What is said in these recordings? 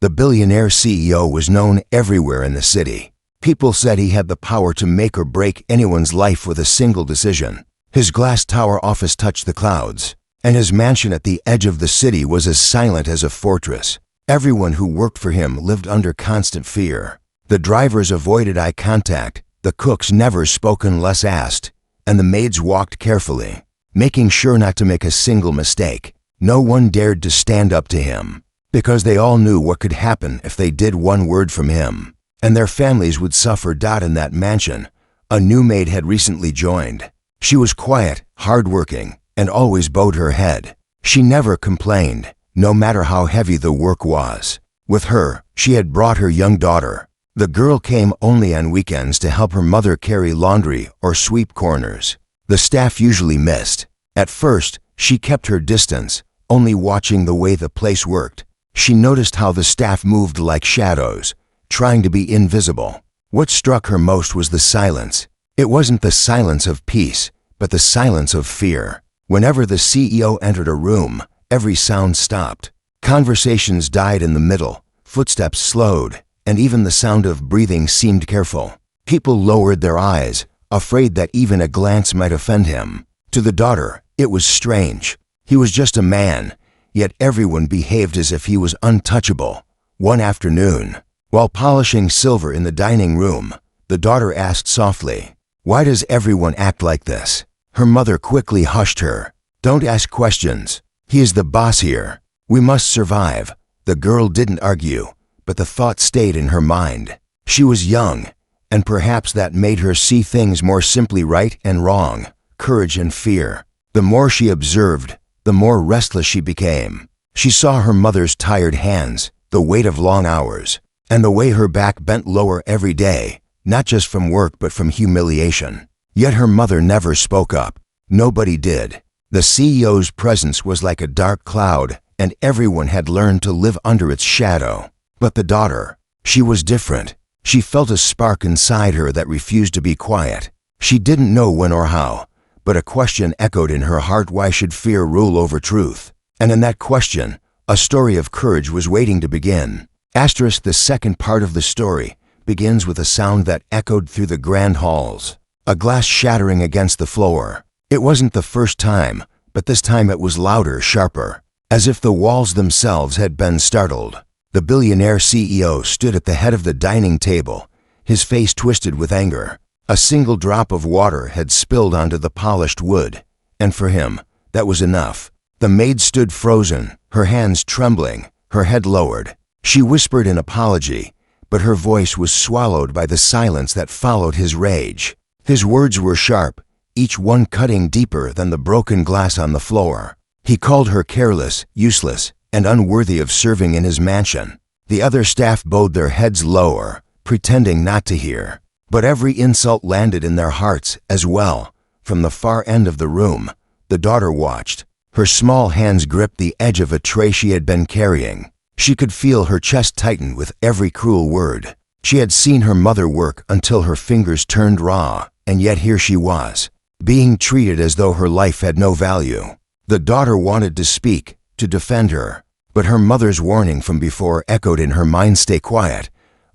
The billionaire CEO was known everywhere in the city. People said he had the power to make or break anyone's life with a single decision. His glass tower office touched the clouds, and his mansion at the edge of the city was as silent as a fortress. Everyone who worked for him lived under constant fear. The drivers avoided eye contact, the cooks never spoke unless asked, and the maids walked carefully, making sure not to make a single mistake. No one dared to stand up to him, because they all knew what could happen if they did one word from him, and their families would suffer. In that mansion, a new maid had recently joined. She was quiet, hardworking, and always bowed her head. She never complained, no matter how heavy the work was. With her, she had brought her young daughter. The girl came only on weekends to help her mother carry laundry or sweep corners. The staff usually missed. At first, she kept her distance, only watching the way the place worked. She noticed how the staff moved like shadows, trying to be invisible. What struck her most was the silence. It wasn't the silence of peace, but the silence of fear. Whenever the CEO entered a room, every sound stopped. Conversations died in the middle, footsteps slowed, and even the sound of breathing seemed careful. People lowered their eyes, afraid that even a glance might offend him. To the daughter, it was strange. He was just a man, yet everyone behaved as if he was untouchable. One afternoon, while polishing silver in the dining room, the daughter asked softly, "Why does everyone act like this?" Her mother quickly hushed her. "Don't ask questions. He is the boss here. We must survive." The girl didn't argue, but the thought stayed in her mind. She was young, and perhaps that made her see things more simply: right and wrong, courage and fear. The more she observed, the more restless she became. She saw her mother's tired hands, the weight of long hours, and the way her back bent lower every day, not just from work but from humiliation. Yet her mother never spoke up. Nobody did. The CEO's presence was like a dark cloud, and everyone had learned to live under its shadow. But the daughter, she was different. She felt a spark inside her that refused to be quiet. She didn't know when or how, but a question echoed in her heart: why should fear rule over truth? And in that question, a story of courage was waiting to begin. The second part of the story begins with a sound that echoed through the grand halls, a glass shattering against the floor. It wasn't the first time, but this time it was louder, sharper, as if the walls themselves had been startled. The billionaire CEO stood at the head of the dining table, his face twisted with anger. A single drop of water had spilled onto the polished wood, and for him, that was enough. The maid stood frozen, her hands trembling, her head lowered. She whispered an apology, but her voice was swallowed by the silence that followed his rage. His words were sharp, each one cutting deeper than the broken glass on the floor. He called her careless, useless, and unworthy of serving in his mansion. The other staff bowed their heads lower, pretending not to hear. But every insult landed in their hearts as well. From the far end of the room, the daughter watched. Her small hands gripped the edge of a tray she had been carrying. She could feel her chest tighten with every cruel word. She had seen her mother work until her fingers turned raw, and yet here she was, being treated as though her life had no value. The daughter wanted to speak, to defend her, but her mother's warning from before echoed in her mind: stay quiet,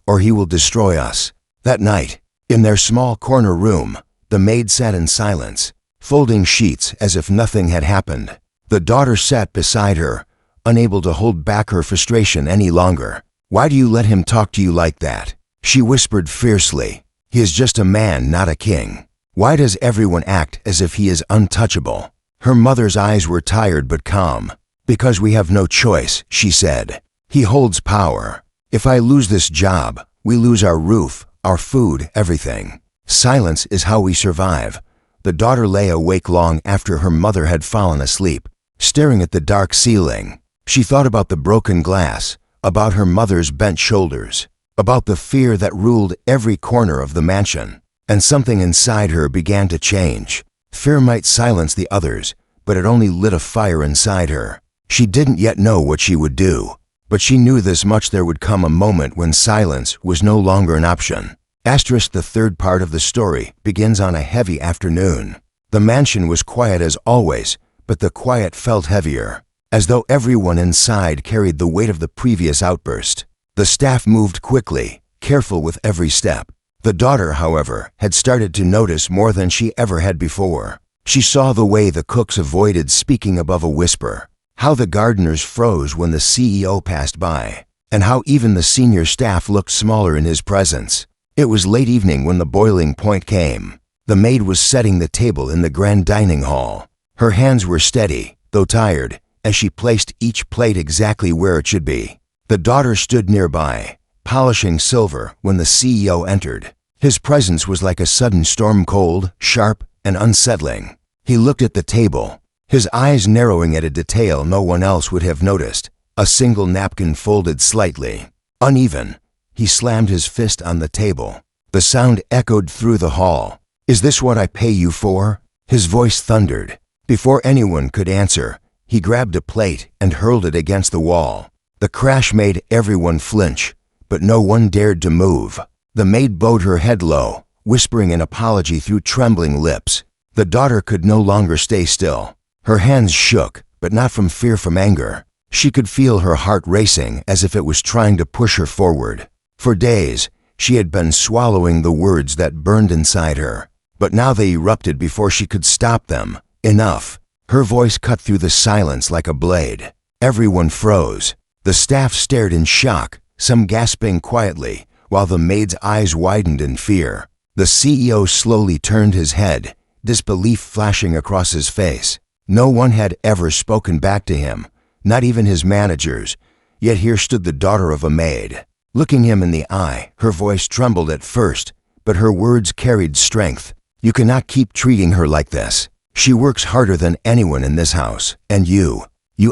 or he will destroy us. That night, in their small corner room, the maid sat in silence, folding sheets as if nothing had happened. The daughter sat beside her, unable to hold back her frustration any longer. "Why do you let him talk to you like that?" she whispered fiercely. "He is just a man, not a king. Why does everyone act as if he is untouchable?" Her mother's eyes were tired but calm. "Because we have no choice," she said. "He holds power. If I lose this job, we lose our roof, our food, everything. Silence is how we survive." The daughter lay awake long after her mother had fallen asleep, staring at the dark ceiling. She thought about the broken glass, about her mother's bent shoulders, about the fear that ruled every corner of the mansion. And something inside her began to change. Fear might silence the others, but it only lit a fire inside her. She didn't yet know what she would do, but she knew this much: there would come a moment when silence was no longer an option. The third part of the story begins on a heavy afternoon. The mansion was quiet as always, but the quiet felt heavier, as though everyone inside carried the weight of the previous outburst. The staff moved quickly, careful with every step. The daughter, however, had started to notice more than she ever had before. She saw the way the cooks avoided speaking above a whisper, how the gardeners froze when the CEO passed by, and how even the senior staff looked smaller in his presence. It was late evening when the boiling point came. The maid was setting the table in the grand dining hall. Her hands were steady, though tired, as she placed each plate exactly where it should be. The daughter stood nearby, polishing silver when the CEO entered. His presence was like a sudden storm, cold, sharp, and unsettling. He looked at the table, his eyes narrowing at a detail no one else would have noticed, a single napkin folded slightly. Uneven, he slammed his fist on the table. The sound echoed through the hall. "Is this what I pay you for?" His voice thundered. Before anyone could answer, he grabbed a plate and hurled it against the wall. The crash made everyone flinch, but no one dared to move. The maid bowed her head low, whispering an apology through trembling lips. The daughter could no longer stay still. Her hands shook, but not from fear, from anger. She could feel her heart racing as if it was trying to push her forward. For days, she had been swallowing the words that burned inside her, but now they erupted before she could stop them. Enough. Her voice cut through the silence like a blade. Everyone froze. The staff stared in shock, some gasping quietly, while the maid's eyes widened in fear. The CEO slowly turned his head, disbelief flashing across his face. No one had ever spoken back to him, not even his managers, yet here stood the daughter of a maid. Looking him in the eye, her voice trembled at first, but her words carried strength. "You cannot keep treating her like this. She works harder than anyone in this house, and you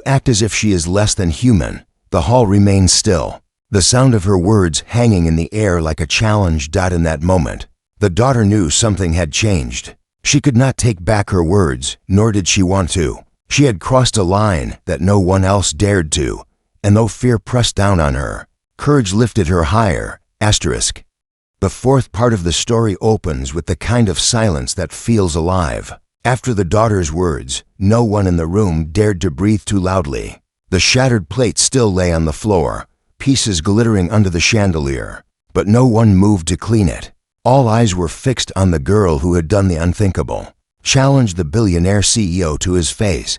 act as if she is less than human." The hall remained still, the sound of her words hanging in the air like a challenge. In that moment, the daughter knew something had changed. She could not take back her words, nor did she want to. She had crossed a line that no one else dared to, and though fear pressed down on her, courage lifted her higher. The fourth part of the story opens with the kind of silence that feels alive. After the daughter's words, no one in the room dared to breathe too loudly. The shattered plate still lay on the floor, pieces glittering under the chandelier, but no one moved to clean it. All eyes were fixed on the girl who had done the unthinkable, challenged the billionaire CEO to his face.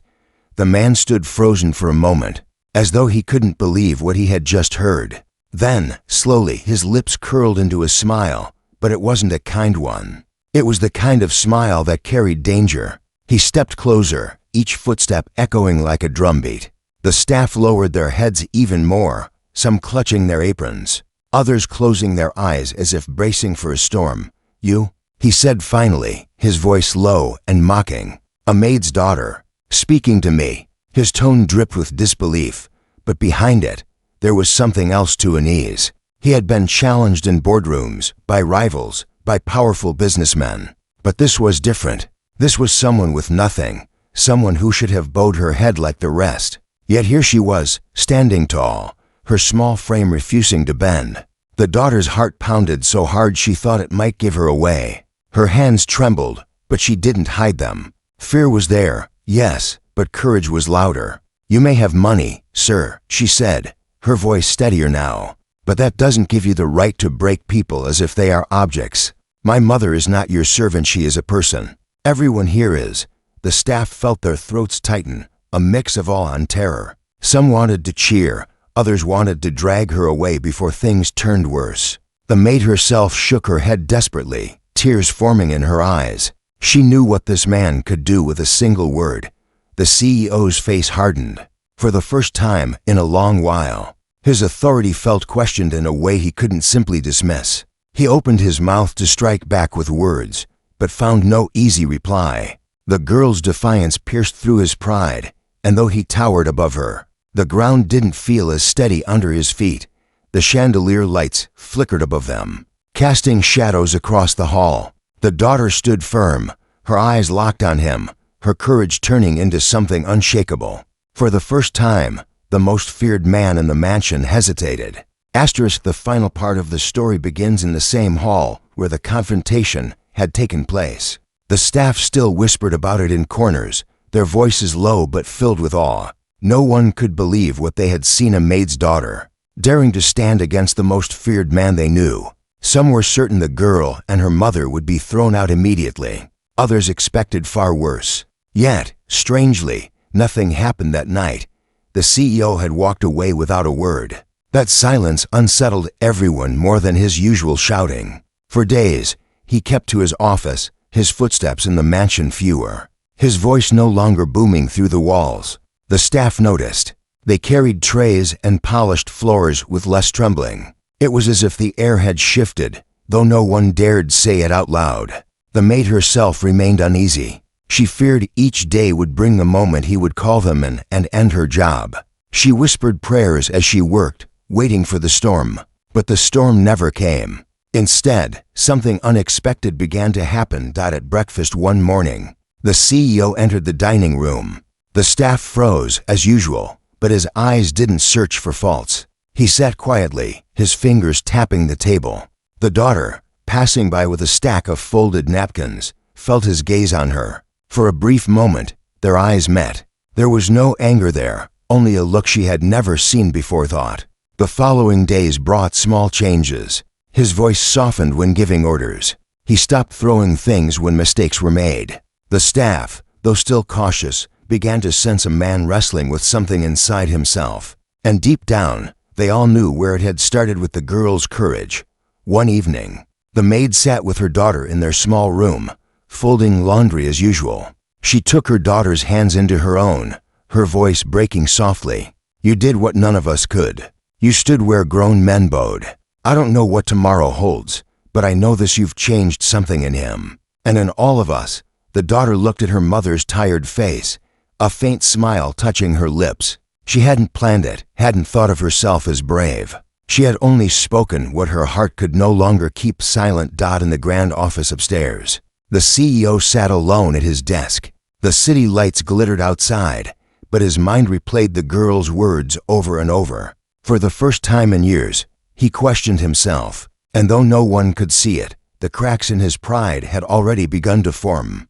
The man stood frozen for a moment, as though he couldn't believe what he had just heard. Then, slowly, his lips curled into a smile, but it wasn't a kind one. It was the kind of smile that carried danger. He stepped closer, each footstep echoing like a drumbeat. The staff lowered their heads even more, some clutching their aprons, others closing their eyes as if bracing for a storm. "You?" he said finally, his voice low and mocking. "A maid's daughter, speaking to me." His tone dripped with disbelief, but behind it, there was something else to unease. He had been challenged in boardrooms, by rivals, by powerful businessmen. But this was different. This was someone with nothing, someone who should have bowed her head like the rest. Yet here she was, standing tall, her small frame refusing to bend. The daughter's heart pounded so hard she thought it might give her away. Her hands trembled, but she didn't hide them. Fear was there, yes, but courage was louder. "You may have money, sir," she said, her voice steadier now, "but that doesn't give you the right to break people as if they are objects. My mother is not your servant, she is a person. Everyone here is." The staff felt their throats tighten, a mix of awe and terror. Some wanted to cheer, others wanted to drag her away before things turned worse. The maid herself shook her head desperately, tears forming in her eyes. She knew what this man could do with a single word. The CEO's face hardened. For the first time in a long while, his authority felt questioned in a way he couldn't simply dismiss. He opened his mouth to strike back with words, but found no easy reply. The girl's defiance pierced through his pride, and though he towered above her, the ground didn't feel as steady under his feet. The chandelier lights flickered above them, casting shadows across the hall. The daughter stood firm, her eyes locked on him, her courage turning into something unshakable. For the first time, the most feared man in the mansion hesitated. The final part of the story begins in the same hall where the confrontation had taken place. The staff still whispered about it in corners, their voices low but filled with awe. No one could believe what they had seen: a maid's daughter, daring to stand against the most feared man they knew. Some were certain the girl and her mother would be thrown out immediately. Others expected far worse. Yet, strangely, nothing happened that night. The CEO had walked away without a word. That silence unsettled everyone more than his usual shouting. For days, he kept to his office, his footsteps in the mansion fewer, his voice no longer booming through the walls. The staff noticed. They carried trays and polished floors with less trembling. It was as if the air had shifted, though no one dared say it out loud. The maid herself remained uneasy. She feared each day would bring the moment he would call them in and end her job. She whispered prayers as she worked, waiting for the storm. But the storm never came. Instead, something unexpected began to happen. At breakfast one morning, the CEO entered the dining room. The staff froze, as usual, but his eyes didn't search for faults. He sat quietly, his fingers tapping the table. The daughter, passing by with a stack of folded napkins, felt his gaze on her. For a brief moment, their eyes met. There was no anger there, only a look she had never seen before. The following days brought small changes. His voice softened when giving orders. He stopped throwing things when mistakes were made. The staff, though still cautious, began to sense a man wrestling with something inside himself. And deep down, they all knew where it had started with the girl's courage. One evening, the maid sat with her daughter in their small room, folding laundry as usual. She took her daughter's hands into her own, her voice breaking softly. "You did what none of us could. You stood where grown men bowed. I don't know what tomorrow holds, but I know this: you've changed something in him, and in all of us." The daughter looked at her mother's tired face, a faint smile touching her lips. She hadn't planned it, hadn't thought of herself as brave. She had only spoken what her heart could no longer keep silent. In the grand office upstairs, the CEO sat alone at his desk. The city lights glittered outside, but his mind replayed the girl's words over and over. For the first time in years, he questioned himself, and though no one could see it, the cracks in his pride had already begun to form.